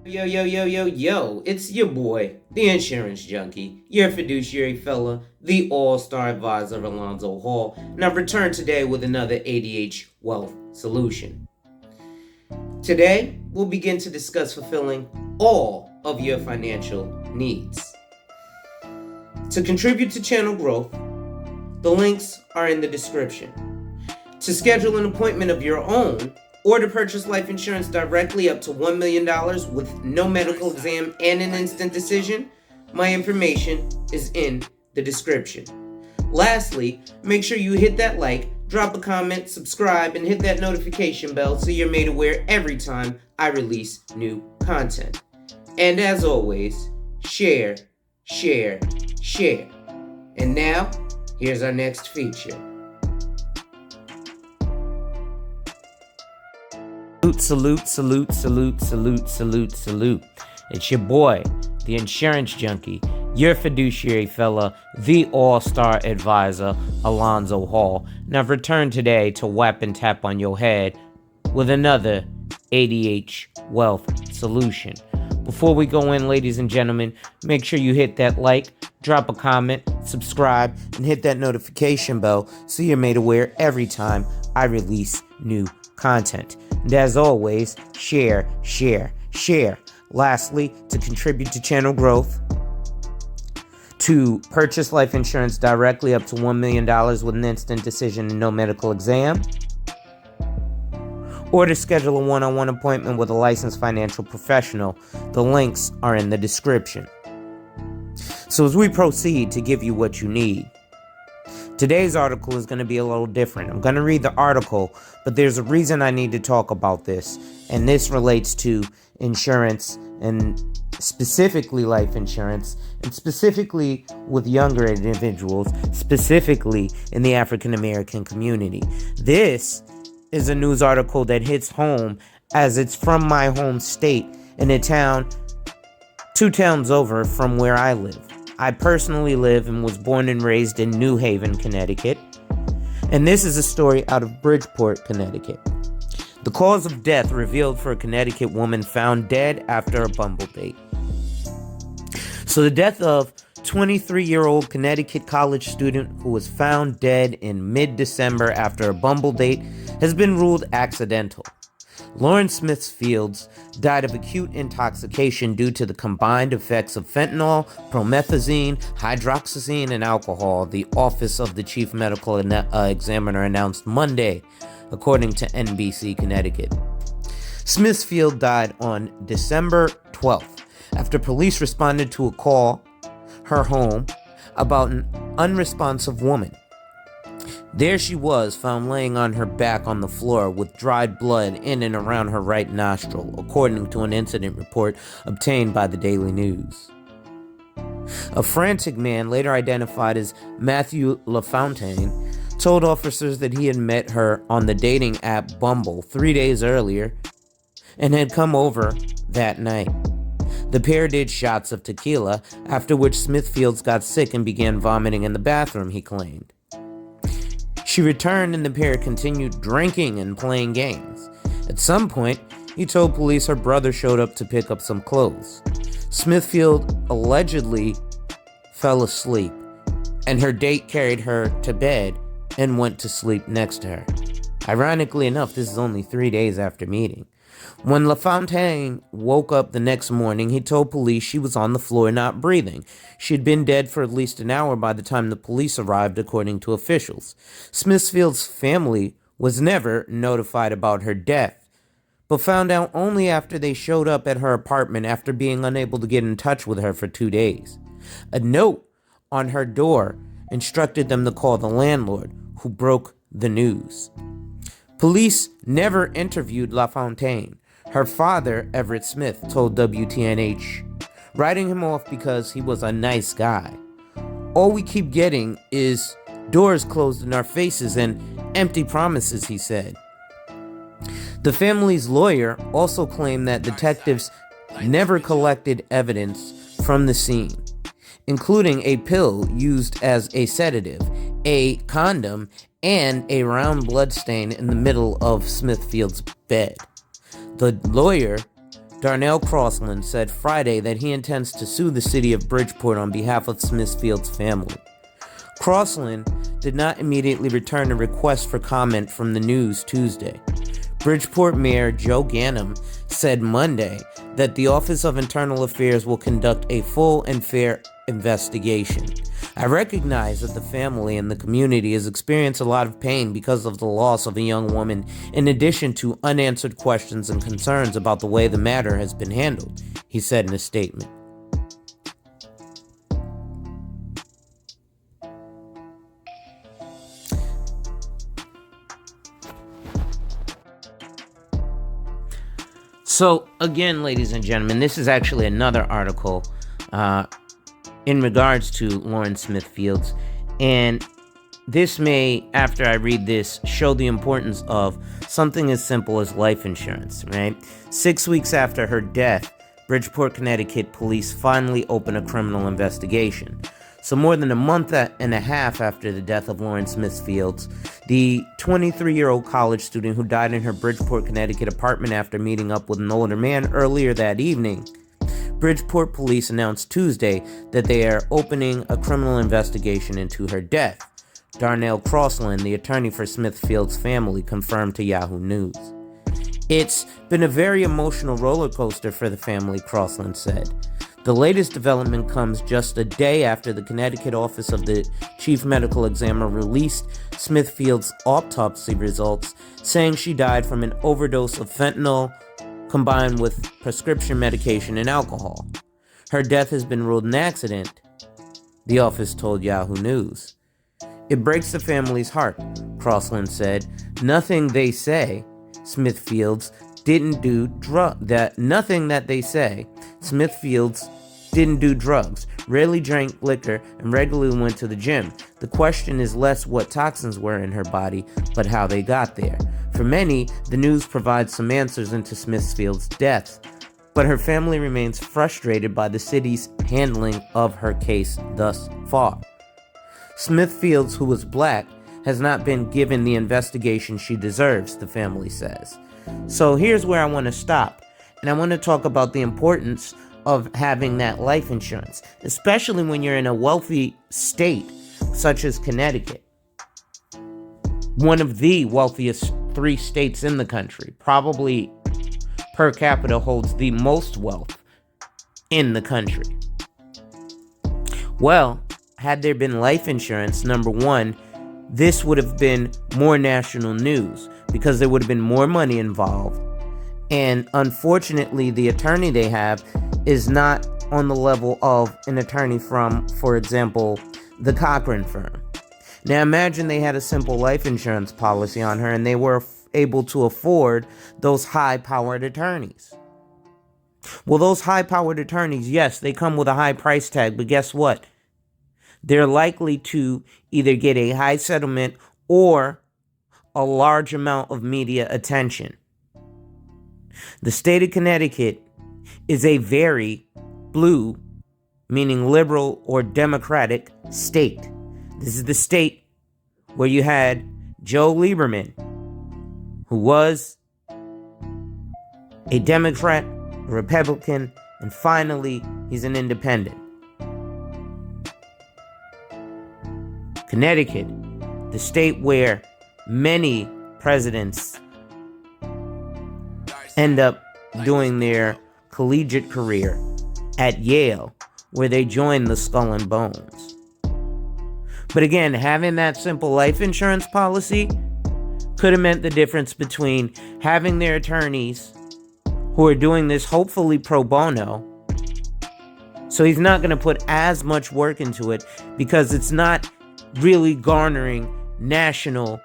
Yo, yo, yo, yo, yo, it's your boy, the insurance junkie, your fiduciary fella, the all-star advisor Alonzo Hall, and I've returned today with another ADH wealth solution. Today, we'll begin to discuss fulfilling all of your financial needs. To contribute to channel growth, the links are in the description. To schedule an appointment of your own, or to purchase life insurance directly up to $1 million with no medical exam and an instant decision, my information is in the description. Lastly, make sure you hit that like, drop a comment, subscribe, and hit that notification bell so you're made aware every time I release new content. And as always, share, share, share. And now, here's our next feature. Salute, salute, salute, salute, salute, salute. It's your boy, the insurance junkie, your fiduciary fella, the all-star advisor, Alonzo Hall. And I've returned today to whap and tap on your head with another ADH wealth solution. Before we go in, ladies and gentlemen, make sure you hit that like, drop a comment, subscribe, and hit that notification bell so you're made aware every time I release new content. And as always, share, share, share. Lastly, to contribute to channel growth, to purchase life insurance directly up to $1 million with an instant decision and no medical exam, or to schedule a one-on-one appointment with a licensed financial professional, the links are in the description. So as we proceed to give you what you need, today's article is going to be a little different. I'm going to read the article, but there's a reason I need to talk about this, and this relates to insurance, and specifically life insurance, and specifically with younger individuals, specifically in the African American community. This is a news article that hits home as it's from my home state in a town 2 towns over from where I live. I personally live and was born and raised in New Haven, Connecticut. And this is a story out of Bridgeport, Connecticut. The cause of death revealed for a Connecticut woman found dead after a Bumble date. So the death of 23-year-old Connecticut college student who was found dead in mid-December after a Bumble date has been ruled accidental. Lauren Smithfields died of acute intoxication due to the combined effects of fentanyl, promethazine, hydroxyzine, and alcohol, the Office of the Chief Medical Examiner announced Monday, according to NBC Connecticut. Smithfield died on December 12th after police responded to a call her home about an unresponsive woman. There she was, found laying on her back on the floor with dried blood in and around her right nostril, according to an incident report obtained by the Daily News. A frantic man, later identified as Matthew LaFontaine, told officers that he had met her on the dating app Bumble 3 days earlier and had come over that night. The pair did shots of tequila, after which Smithfields got sick and began vomiting in the bathroom, he claimed. She returned and the pair continued drinking and playing games. At some point, he told police her brother showed up to pick up some clothes. Smithfield allegedly fell asleep, and her date carried her to bed and went to sleep next to her. Ironically enough, this is only 3 days after meeting. When LaFontaine woke up the next morning, he told police she was on the floor not breathing. She had been dead for at least an hour by the time the police arrived, according to officials. Smithfield's family was never notified about her death, but found out only after they showed up at her apartment after being unable to get in touch with her for 2 days. A note on her door instructed them to call the landlord, who broke the news. Police never interviewed LaFontaine. Her father, Everett Smith, told WTNH, writing him off because he was a nice guy. All we keep getting is doors closed in our faces and empty promises, he said. The family's lawyer also claimed that detectives never collected evidence from the scene, including a pill used as a sedative, a condom, and a round blood stain in the middle of Smithfield's bed. The lawyer Darnell Crossland said Friday that he intends to sue the city of Bridgeport on behalf of Smithfield's family. Crossland did not immediately return a request for comment from the news Tuesday. Bridgeport Mayor Joe Ganim said Monday that the Office of Internal Affairs will conduct a full and fair investigation. I recognize that the family and the community has experienced a lot of pain because of the loss of a young woman, in addition to unanswered questions and concerns about the way the matter has been handled, he said in a statement. So, again, ladies and gentlemen, this is actually another article in regards to Lauren Smithfields, and this may, after I read this, show the importance of something as simple as life insurance, right? 6 weeks after her death, Bridgeport, Connecticut police finally opened a criminal investigation. So more than a month and a half after the death of Lauren Smithfields, the 23-year-old college student who died in her Bridgeport, Connecticut apartment after meeting up with an older man earlier that evening, Bridgeport police announced Tuesday that they are opening a criminal investigation into her death. Darnell Crossland, the attorney for Smithfield's family, confirmed to Yahoo News. It's been a very emotional roller coaster for the family, Crossland said. The latest development comes just a day after the Connecticut Office of the Chief Medical Examiner released Smithfield's autopsy results, saying she died from an overdose of fentanyl combined with prescription medication and alcohol. Her death has been ruled an accident, the office told Yahoo News. It breaks the family's heart, Crossland said. Nothing they say, Smithfields didn't do nothing that they say. Smithfields didn't do drugs, rarely drank liquor, and regularly went to the gym. The question is less what toxins were in her body, but how they got there. For many, the news provides some answers into Smithfield's death, but her family remains frustrated by the city's handling of her case thus far. Smithfields, who was black, has not been given the investigation she deserves, the family says. So here's where I want to stop, and I want to talk about the importance of having that life insurance, especially when you're in a wealthy state such as Connecticut, one of the wealthiest 3 states in the country, probably per capita holds the most wealth in the country. Well, had there been life insurance, number one, this would have been more national news because there would have been more money involved. And unfortunately, the attorney they have is not on the level of an attorney from, for example, the Cochran firm. Now imagine they had a simple life insurance policy on her and they were able to afford those high-powered attorneys. Well, those high-powered attorneys, yes, they come with a high price tag, but guess what? They're likely to either get a high settlement or a large amount of media attention. The state of Connecticut is a very blue, meaning liberal or democratic state. This is the state where you had Joe Lieberman, who was a Democrat, a Republican, and finally, he's an independent. Connecticut, the state where many presidents end up doing their collegiate career at Yale, where they join the Skull and Bones. But again, having that simple life insurance policy could have meant the difference between having their attorneys who are doing this hopefully pro bono. So he's not going to put as much work into it because it's not really garnering national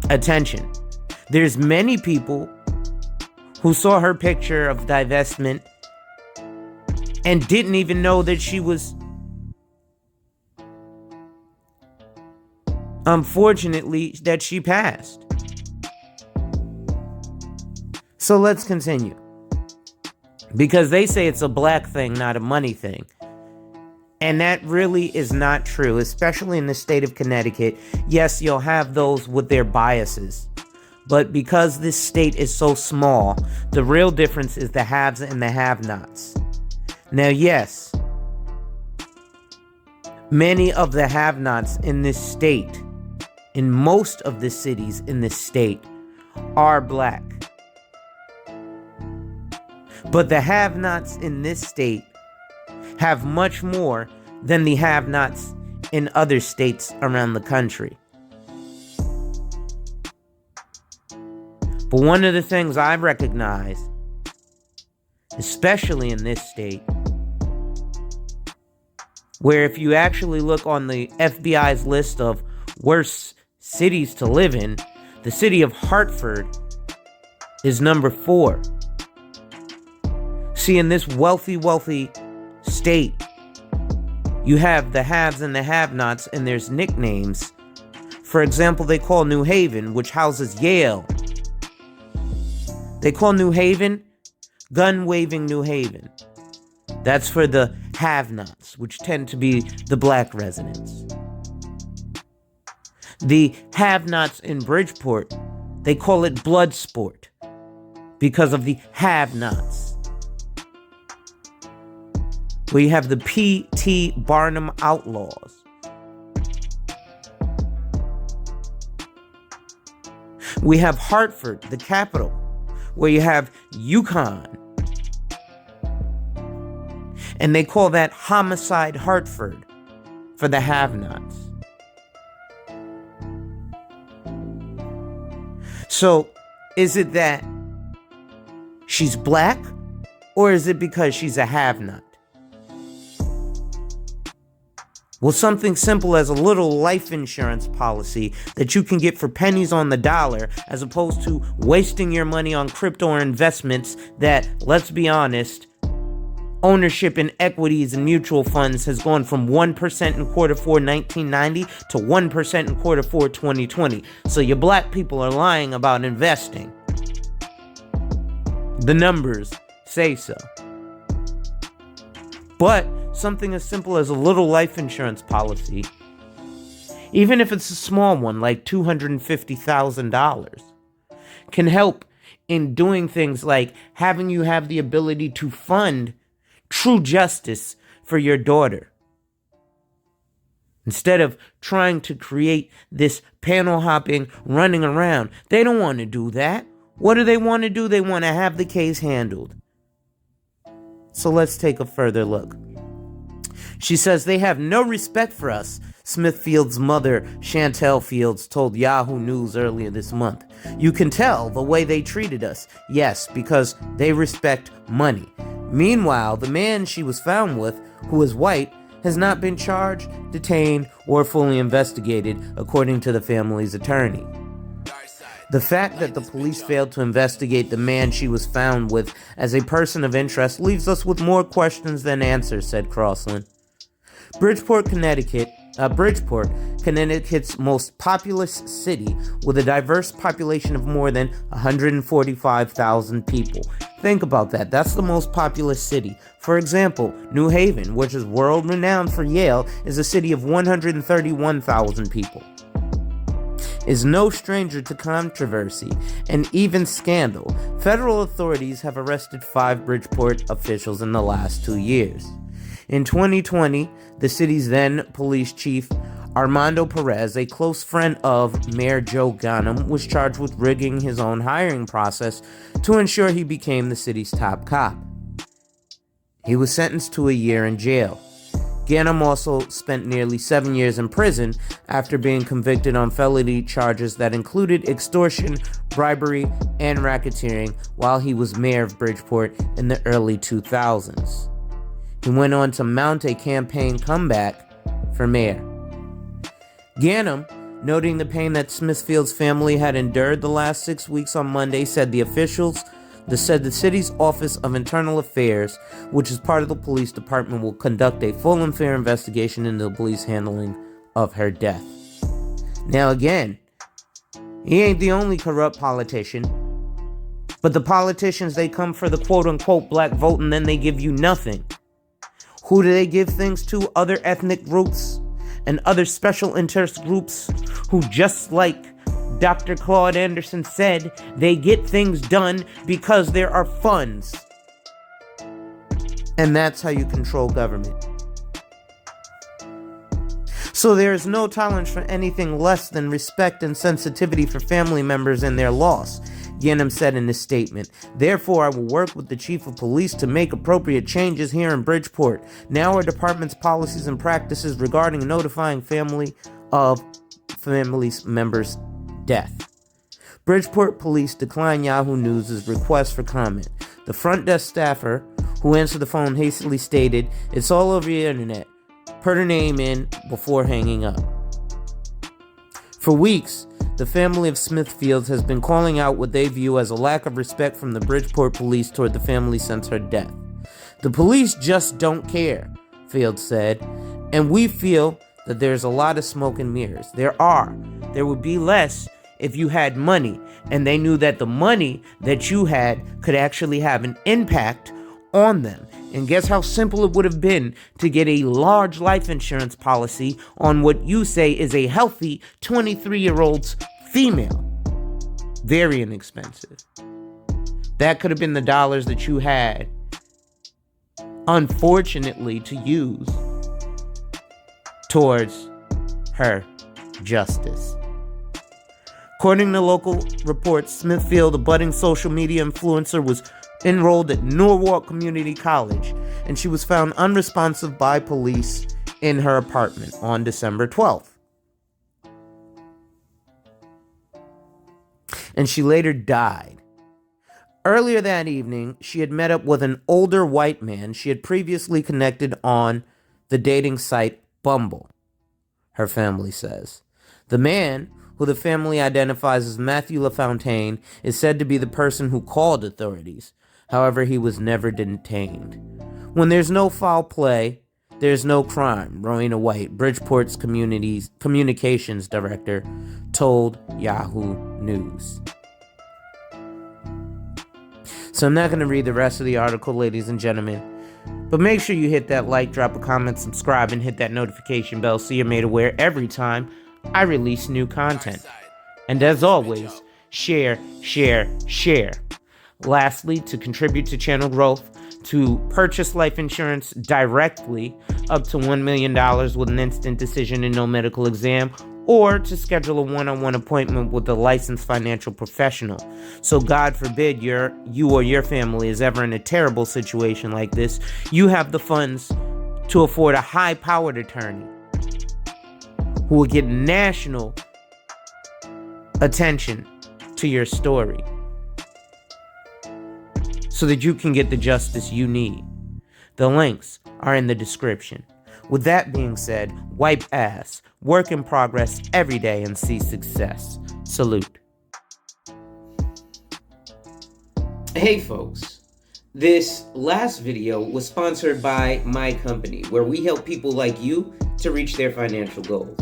attention. There's many people who saw her picture of divestment and didn't even know that she was, unfortunately, that she passed. So let's continue. Because they say it's a black thing, not a money thing. And that really is not true, especially in the state of Connecticut. Yes, you'll have those with their biases. But because this state is so small, the real difference is the haves and the have-nots. Now, yes, many of the have-nots in this state, in most of the cities in this state, are black. But the have-nots in this state have much more than the have-nots in other states around the country. But one of the things I recognize, especially in this state, where if you actually look on the FBI's list of worst cities to live in, the city of Hartford is number 4. See, in this wealthy state, you have the haves and the have-nots, and there's nicknames. For example, they call New Haven, which houses Yale. They call New Haven gun-waving New Haven. That's for the have-nots, which tend to be the black residents. The have-nots in Bridgeport, they call it Bloodsport because of the have-nots. We have the P.T. Barnum Outlaws. We have Hartford, the capital, where you have Yukon. And they call that Homicide Hartford for the have-nots. So, is it that she's black, or is it because she's a have-not? Well, something simple as a little life insurance policy that you can get for pennies on the dollar, as opposed to wasting your money on crypto or investments that, let's be honest, ownership in equities and mutual funds has gone from 1% in quarter 4 1990 to 1% in quarter 4 2020. So your black people are lying about investing. The numbers say so. But something as simple as a little life insurance policy, even if it's a small one like $250,000, can help in doing things like having you have the ability to fund true justice for your daughter. Instead of trying to create this panel hopping, running around, they don't want to do that. What do they want to do? They want to have the case handled. So let's take a further look. She says they have no respect for us, Smithfield's mother, Chantel Fields, told Yahoo News earlier this month. You can tell the way they treated us. Yes, because they respect money. Meanwhile, the man she was found with, who is white, has not been charged, detained, or fully investigated, according to the family's attorney. The fact that the police failed to investigate the man she was found with as a person of interest leaves us with more questions than answers, said Crossland. Bridgeport, Connecticut's most populous city, with a diverse population of more than 145,000 people. Think about that. That's the most populous city. For example, New Haven, which is world-renowned for Yale, is a city of 131,000 people. Is no stranger to controversy and even scandal. Federal authorities have arrested 5 Bridgeport officials in the last 2 years. In 2020, the city's then police chief, Armando Perez, a close friend of Mayor Joe Ganim, was charged with rigging his own hiring process to ensure he became the city's top cop. He was sentenced to a year in jail. Ganim also spent nearly 7 years in prison after being convicted on felony charges that included extortion, bribery, and racketeering while he was mayor of Bridgeport in the early 2000s. He went on to mount a campaign comeback for mayor. Ganim, noting the pain that Smithfield's family had endured the last 6 weeks on Monday, said the city's Office of Internal Affairs, which is part of the police department, will conduct a full and fair investigation into the police handling of her death. Now again, he ain't the only corrupt politician, but the politicians, they come for the quote-unquote black vote and then they give you nothing. Who do they give things to? Other ethnic groups and other special interest groups who, just like Dr. Claude Anderson said they get things done because there are funds. And that's how you control government. So there is no tolerance for anything less than respect and sensitivity for family members and their loss, Ghanem said in his statement. Therefore, I will work with the chief of police to make appropriate changes here in Bridgeport. Now our department's policies and practices regarding notifying family members' death. Bridgeport police declined Yahoo News' request for comment. The front desk staffer who answered the phone hastily stated, "It's all over the internet." Put her name in before hanging up. For weeks, the family of Smithfields has been calling out what they view as a lack of respect from the Bridgeport police toward the family since her death. "The police just don't care," Fields said, "and we feel that there's a lot of smoke and mirrors. There would be less if you had money, and they knew that the money that you had could actually have an impact on them. And guess how simple it would have been to get a large life insurance policy on what you say is a healthy 23-year-old female. Very inexpensive. That could have been the dollars that you had, unfortunately, to use towards her justice." According to local reports, Smithfield, a budding social media influencer, was enrolled at Norwalk Community College, and she was found unresponsive by police in her apartment on December 12th. And she later died. Earlier that evening, she had met up with an older white man she had previously connected on the dating site Bumble, her family says. The man, who the family identifies as Matthew LaFontaine, is said to be the person who called authorities. However, he was never detained. "When there's no foul play, there's no crime," Rowena White, Bridgeport's communications director, told Yahoo News. So I'm not going to read the rest of the article, ladies and gentlemen, but make sure you hit that like, drop a comment, subscribe, and hit that notification bell so you're made aware every time I release new content. And as always, share, share, share. Lastly, to contribute to channel growth, to purchase life insurance directly up to $1 million with an instant decision and no medical exam, or to schedule a one-on-one appointment with a licensed financial professional. So God forbid you or your family is ever in a terrible situation like this, you have the funds to afford a high-powered attorney who will get national attention to your story, so that you can get the justice you need. The links are in the description. With that being said, wipe ass, work in progress every day, and see success. Salute. Hey folks, this last video was sponsored by my company, where we help people like you to reach their financial goals.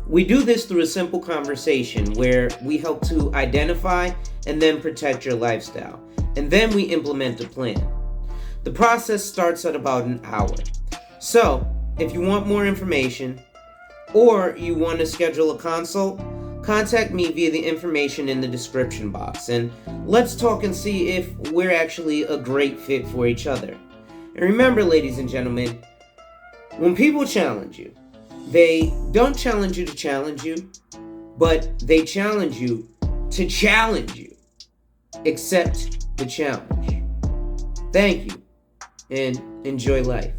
We do this through a simple conversation where we help to identify and then protect your lifestyle. And then we implement a plan. The process starts at about an hour. So, if you want more information or you want to schedule a consult, contact me via the information in the description box, and let's talk and see if we're actually a great fit for each other. And remember, ladies and gentlemen, when people challenge you, they don't challenge you to challenge you, but they challenge you to challenge you. Accept the challenge. Thank you, and enjoy life.